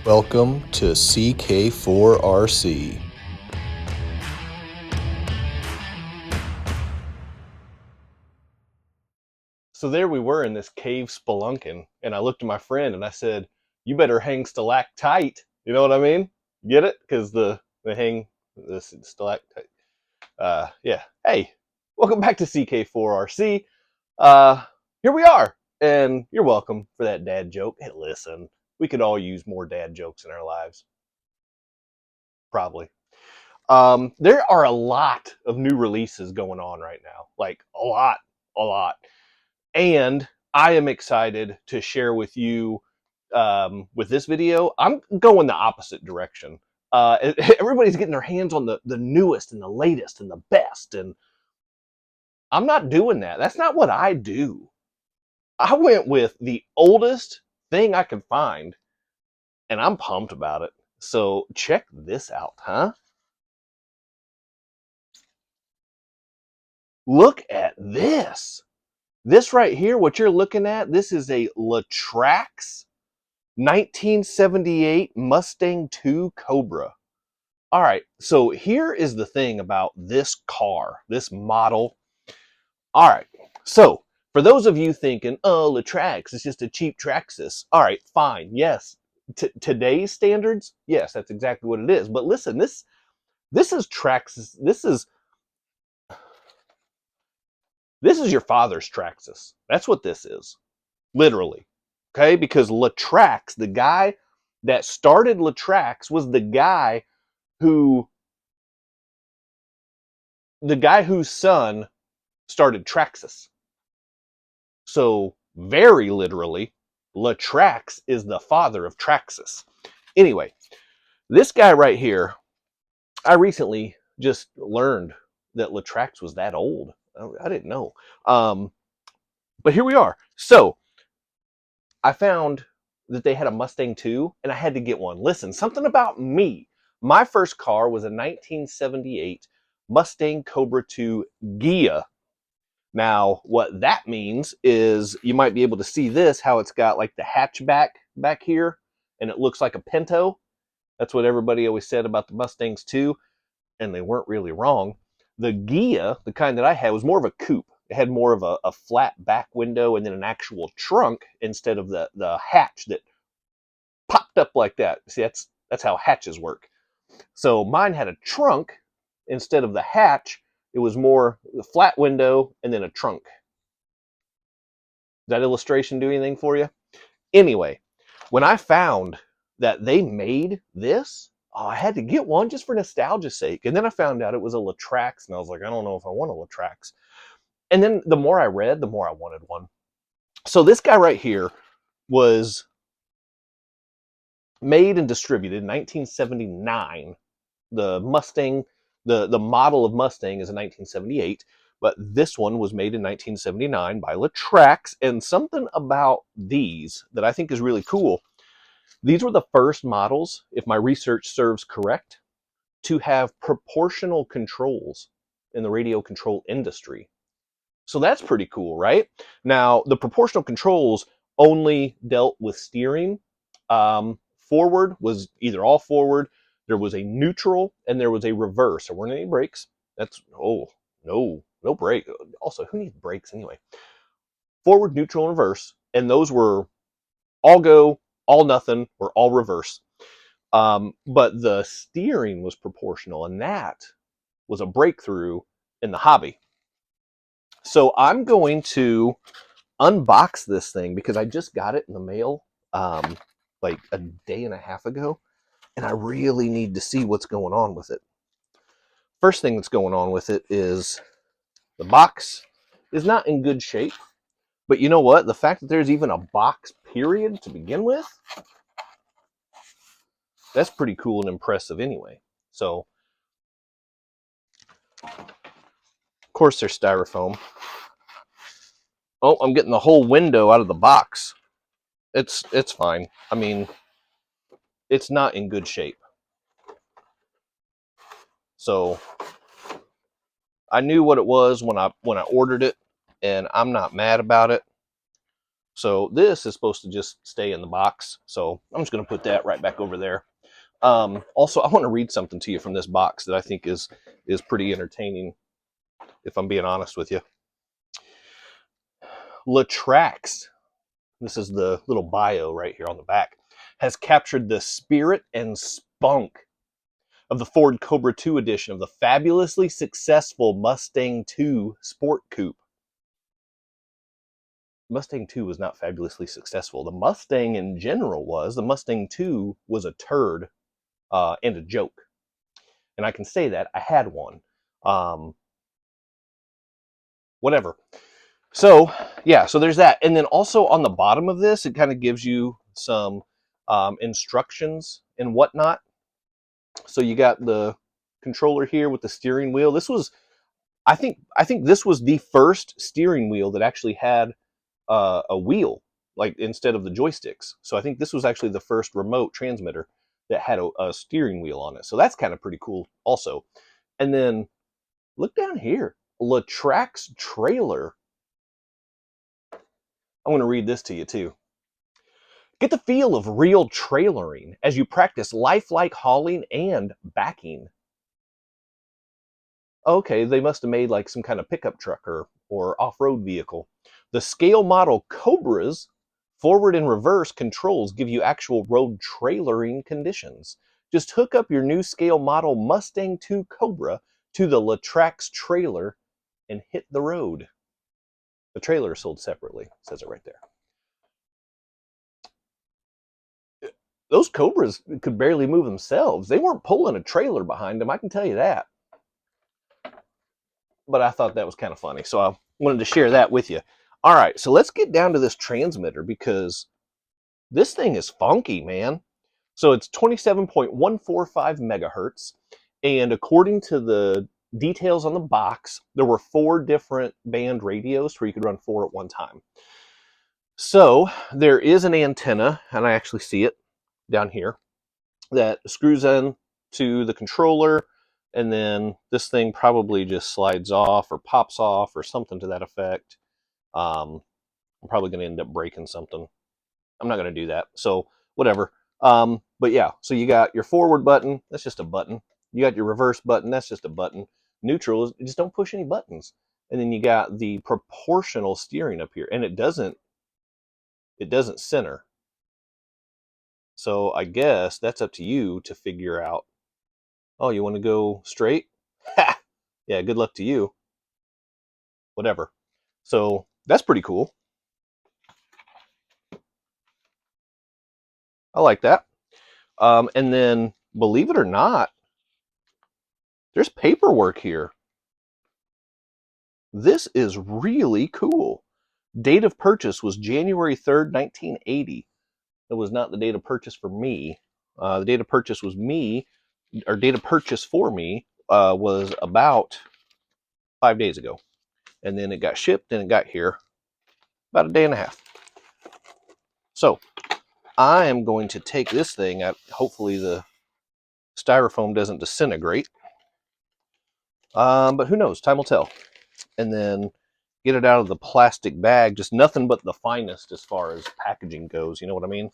Welcome to CK4RC. So there we were in this cave spelunking, and I looked at my friend and I said, "You better hang stalactite." You know what I mean? Get it? Because the hang this stalactite. Yeah. Hey, welcome back to CK4RC. Here we are, and you're welcome for that dad joke. Hey, listen, we could all use more dad jokes in our lives, probably. There are a lot of new releases going on right now, like a lot. And I am excited to share with you with this video. I'm going the opposite direction. Everybody's getting their hands on the newest and the latest and the best, and I'm not doing that. That's not what I do. I went with the oldest thing I could find, and I'm pumped about it. So check this out, huh? Look at this. This right here, what you're looking at, this is a LaTrax 1978 Mustang 2 Cobra. All right, so here is the thing about this car, this model. All right, so for those of you thinking, oh, LaTrax is just a cheap Traxxas. All right, fine, yes. Today's standards, yes, that's exactly what it is. But listen, this is Traxxas. This is your father's Traxxas. That's what this is, literally. Okay, because LaTrax, the guy that started LaTrax, was who the guy whose son started Traxxas. So very literally, LaTrax is the father of Traxxas. Anyway, this guy right here, I recently just learned that LaTrax was that old. I didn't know. But here we are. So I found that they had a Mustang 2, and I had to get one. Listen, something about me. My first car was a 1978 Mustang Cobra 2 Ghia. Now, what that means is you might be able to see this, how it's got like the hatchback back here, and it looks like a Pinto. That's what everybody always said about the Mustangs too, and they weren't really wrong. The Ghia, the kind that I had, was more of a coupe. It had more of a flat back window and then an actual trunk instead of the hatch that popped up like that. See, that's how hatches work. So mine had a trunk instead of the hatch. It was more the flat window and then a trunk. Does that illustration do anything for you? Anyway, when I found that they made this, oh, I had to get one just for nostalgia's sake. And then I found out it was a LaTrax, and I was like, I don't know if I want a LaTrax. And then the more I read, the more I wanted one. So this guy right here was made and distributed in 1979. The Mustang, the model of Mustang is in 1978, but this one was made in 1979 by LaTrax. And something about these that I think is really cool. These were the first models, if my research serves correct, to have proportional controls in the radio control industry. So that's pretty cool, right? Now, the proportional controls only dealt with steering. Forward was either all forward, there was a neutral, and there was a reverse. There weren't any brakes. No brake. Also, who needs brakes anyway? Forward, neutral, and reverse. And those were all go, all nothing, or all reverse. But the steering was proportional, and that was a breakthrough in the hobby. So I'm going to unbox this thing because I just got it in the mail like a day and a half ago, and I really need to see what's going on with it. First thing that's going on with it is the box is not in good shape. But you know what? The fact that there's even a box period to begin with, that's pretty cool and impressive anyway. So, of course, there's styrofoam. Oh, I'm getting the whole window out of the box. It's fine. I mean, it's not in good shape. So I knew what it was when I ordered it, and I'm not mad about it. So this is supposed to just stay in the box. So I'm just going to put that right back over there. Also, I want to read something to you from this box that I think is pretty entertaining, if I'm being honest with you. LaTrax, this is the little bio right here on the back, has captured the spirit and spunk of the Ford Cobra 2 edition of the fabulously successful Mustang 2 Sport Coupe. Mustang 2 was not fabulously successful. The Mustang in general was. The Mustang 2 was a turd and a joke. And I can say that. I had one. Whatever. So, yeah, so there's that. And then also on the bottom of this, it kind of gives you some instructions and whatnot. So you got the controller here with the steering wheel. This was, I think this was the first steering wheel that actually had a wheel, like instead of the joysticks. So I think this was actually the first remote transmitter that had a steering wheel on it. So that's kind of pretty cool also. And then look down here, LaTrax trailer. I'm going to read this to you too. Get the feel of real trailering as you practice lifelike hauling and backing. Okay, they must have made like some kind of pickup truck or off-road vehicle. The scale model Cobra's forward and reverse controls give you actual road trailering conditions. Just hook up your new scale model Mustang 2 Cobra to the LaTrax trailer and hit the road. The trailer is sold separately, says it right there. Those Cobras could barely move themselves. They weren't pulling a trailer behind them, I can tell you that. But I thought that was kind of funny, so I wanted to share that with you. All right, so let's get down to this transmitter because this thing is funky, man. So it's 27.145 megahertz, and according to the details on the box, there were 4 different band radios where you could run 4 at one time. So there is an antenna, and I actually see it down here, that screws in to the controller, and then this thing probably just slides off or pops off or something to that effect. I'm probably going to end up breaking something. I'm not going to do that. So whatever. But yeah, so you got your forward button. That's just a button. You got your reverse button. That's just a button. Neutral is just don't push any buttons. And then you got the proportional steering up here, and it doesn't center. So I guess that's up to you to figure out. Oh, you want to go straight? Ha! Yeah, good luck to you. Whatever. So that's pretty cool. I like that. And then, believe it or not, there's paperwork here. This is really cool. Date of purchase was January 3rd, 1980. It was not the date of purchase for me. The date of purchase was me, or date of purchase for me was about 5 days ago. And then it got shipped and it got here about a day and a half. So I am going to take this thing out. Hopefully the styrofoam doesn't disintegrate. But who knows? Time will tell. And then get it out of the plastic bag. Just nothing but the finest as far as packaging goes. You know what I mean?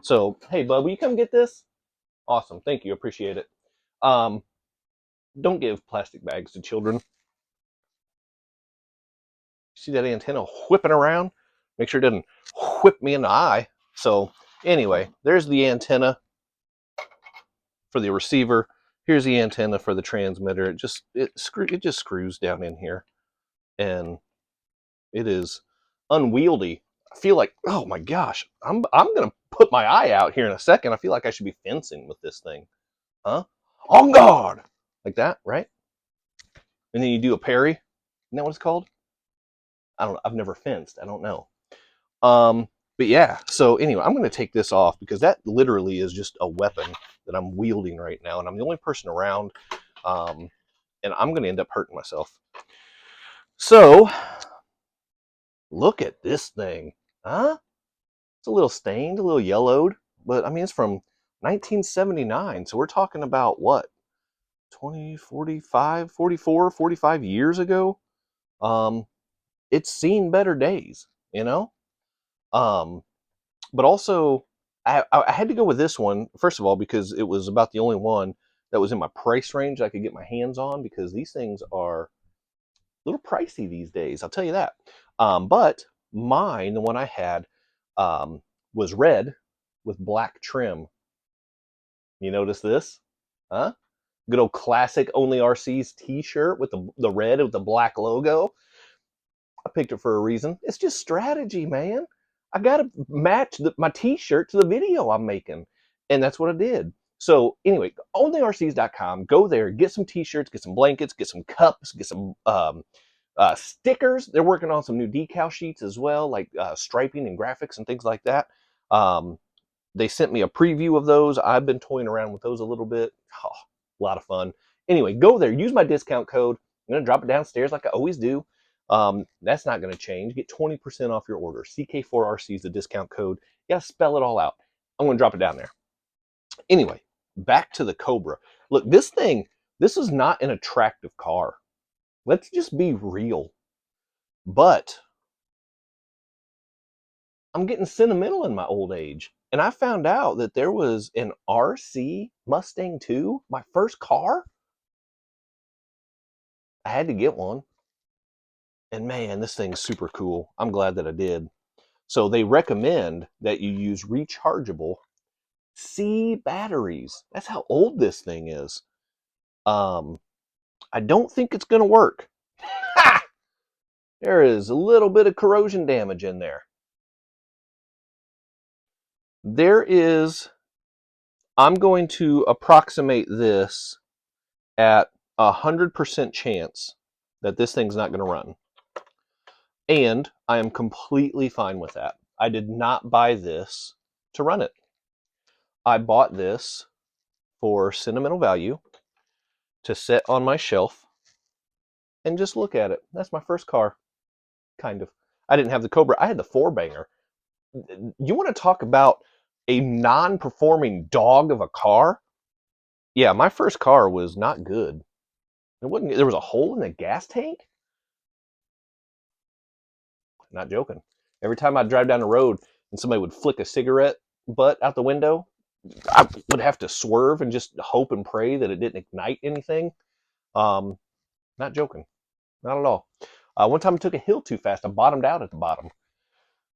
So, hey, bud, will you come get this? Awesome. Thank you. Appreciate it. Don't give plastic bags to children. See that antenna whipping around? Make sure it doesn't whip me in the eye. So anyway, there's the antenna for the receiver. Here's the antenna for the transmitter. It just screws down in here, and it is unwieldy. I feel like, oh my gosh, I'm gonna put my eye out here in a second. I feel like I should be fencing with this thing, huh? On guard, like that, right? And then you do a parry. Isn't that what it's called? I don't know. I've never fenced. I don't know. But yeah, so anyway, I'm going to take this off because that literally is just a weapon that I'm wielding right now, and I'm the only person around, and I'm going to end up hurting myself. So, look at this thing, huh? It's a little stained, a little yellowed, but I mean, it's from 1979, so we're talking about what? 20, 45, 44, 45 years ago? It's seen better days, you know? But also, I had to go with this one, first of all, because it was about the only one that was in my price range I could get my hands on, because these things are a little pricey these days, I'll tell you that. But mine, the one I had, was red with black trim. You notice this? Huh? Good old classic Only RC's t-shirt with the red with the black logo. I picked it for a reason. It's just strategy, man. I got to match my t-shirt to the video I'm making. And that's what I did. So anyway, onlyrcs.com. Go there, get some t-shirts, get some blankets, get some cups, get some stickers. They're working on some new decal sheets as well, like striping and graphics and things like that. They sent me a preview of those. I've been toying around with those a little bit. Oh, a lot of fun. Anyway, go there. Use my discount code. I'm going to drop it downstairs like I always do. That's not going to change. Get 20% off your order. CK4RC is the discount code. You got to spell it all out. I'm going to drop it down there. Anyway, back to the Cobra. Look, this is not an attractive car. Let's just be real. But I'm getting sentimental in my old age. And I found out that there was an RC Mustang 2, my first car. I had to get one. And man, this thing's super cool. I'm glad that I did. So they recommend that you use rechargeable C batteries. That's how old this thing is. I don't think it's going to work. Ha! There is a little bit of corrosion damage in there. I'm going to approximate this at 100% chance that this thing's not going to run. And I am completely fine with that. I did not buy this to run it. I bought this for sentimental value to sit on my shelf and just look at it. That's my first car, kind of. I didn't have the Cobra. I had the 4-banger. You want to talk about a non-performing dog of a car? Yeah, my first car was not good. There was a hole in the gas tank? Not joking. Every time I'd drive down the road and somebody would flick a cigarette butt out the window, I would have to swerve and just hope and pray that it didn't ignite anything. Not joking. Not at all. One time I took a hill too fast. I bottomed out at the bottom.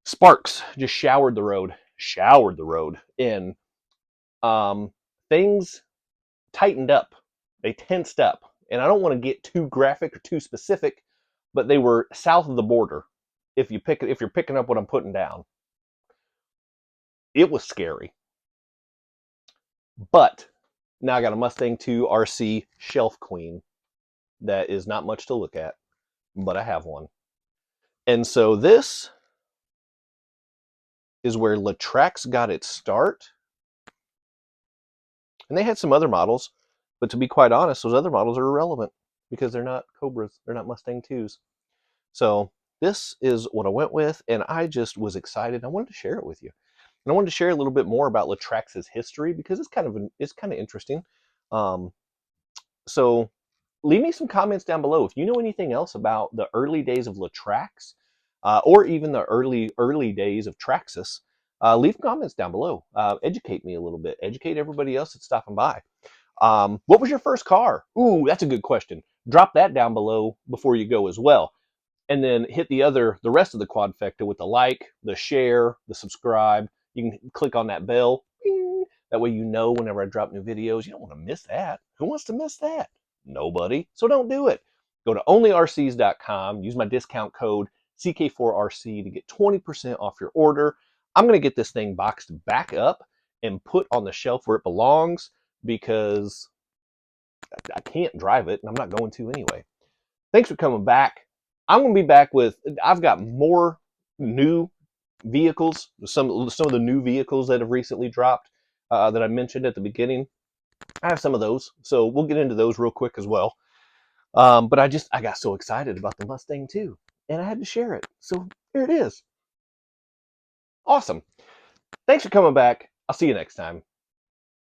Sparks just showered the road. And things tightened up. They tensed up. And I don't want to get too graphic or too specific, but they were south of the border. If you're picking up what I'm putting down. It was scary. But now I got a Mustang 2 RC shelf queen that is not much to look at, but I have one. And so this is where LaTrax got its start. And they had some other models, but to be quite honest, those other models are irrelevant because they're not Cobras, they're not Mustang 2s. So this is what I went with, and I just was excited. I wanted to share it with you. And I wanted to share a little bit more about LaTrax's history because it's kind of interesting. So leave me some comments down below if you know anything else about the early days of LaTrax, or even the early days of Traxxas. Leave comments down below. Educate me a little bit. Educate everybody else that's stopping by. What was your first car? Ooh, that's a good question. Drop that down below before you go as well. And then hit the rest of the quadfecta with the like, the share, the subscribe. You can click on that bell. Bing. That way you know whenever I drop new videos. You don't want to miss that. Who wants to miss that? Nobody. So don't do it. Go to onlyrcs.com. Use my discount code CK4RC to get 20% off your order. I'm going to get this thing boxed back up and put on the shelf where it belongs because I can't drive it and I'm not going to anyway. Thanks for coming back. I'm going to be back I've got more new vehicles, some of the new vehicles that have recently dropped that I mentioned at the beginning. I have some of those, so we'll get into those real quick as well. But I got so excited about the Mustang too, and I had to share it. So here it is. Awesome. Thanks for coming back. I'll see you next time.